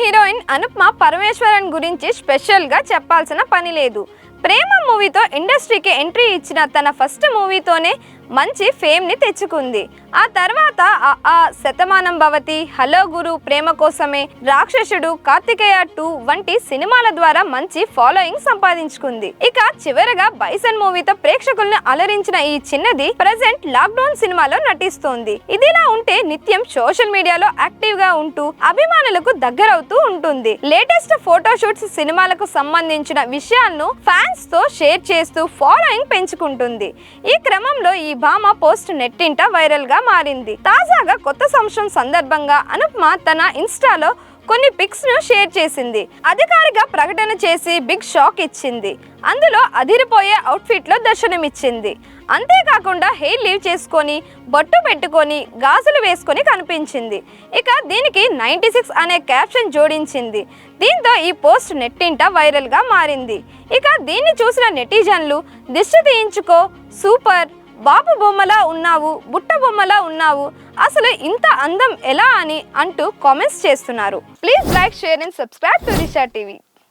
Heroine Anupama Parameswaran గురించి స్పెషల్గా చెప్పాల్సిన పని లేదు. ప్రేమ మూవీతో ఇండస్ట్రీకి ఎంట్రీ ఇచ్చిన తన ఫస్ట్ మూవీతోనే మంచి ఫేమ్ని తెచ్చుకుంది. ఆ తర్వాత శతమానం భవతి, హలో గురు, ప్రేమ కోసమే, రాక్షసుడు, కార్తికేయ 2 వంటి సినిమాల ద్వారా మంచి ఫాలోయింగ్ సంపాదించుకుంది. ఇక చివరగా బైసన్ మూవీతో ప్రేక్షకులను అలరించిన ఈ చిన్నది ప్రెజెంట్ లాక్డౌన్ సినిమాలో నటిస్తోంది. ఇదిలా ఉంటే నిత్యం సోషల్ మీడియాలో యాక్టివ్ గా ఉంటూ అభిమానులకు దగ్గరవుతూ ఉంటుంది. లేటెస్ట్ ఫోటోషూట్స్, సినిమాలకు సంబంధించిన విషయాలను ఫ్యాన్స్ తో షేర్ చేస్తూ ఫాలోయింగ్ పెంచుకుంటుంది. ఈ క్రమంలో ఈ భామ పోస్ట్ నెట్టింట వైరల్ గా మారింది. తాజాగా కొత్త సంవత్సరం సందర్భంగా అనుపమ తన ఇన్స్టాలో కొన్ని పిక్స్ ను షేర్ చేసింది. అధికారిక ప్రకటన చేసి బిగ్ షాక్ ఇచ్చింది. అందులో అదిరిపోయే అవుట్ఫిట్ లో దర్శనమిచ్చింది. అంతేకాకుండా హెయిర్ లీవ్ చేసుకొని, బొట్టు పెట్టుకొని, గాజులు వేసుకొని కనిపించింది. ఇక దీనికి 96 అనే క్యాప్షన్ జోడించింది. దీంతో ఈ పోస్ట్ నెట్టింట వైరల్ గా మారింది. ఇక దీన్ని చూసిన నెటిజన్లు దిష్టి తీయించుకో, సూపర్, బాబు బొమ్మలా ఉన్నావు, బుట్ట బొమ్మలా ఉన్నావు, అసలు ఇంత అందం ఎలా అని అంటూ కామెంట్స్ చేస్తున్నారు. Please like, share and subscribe to Disha TV.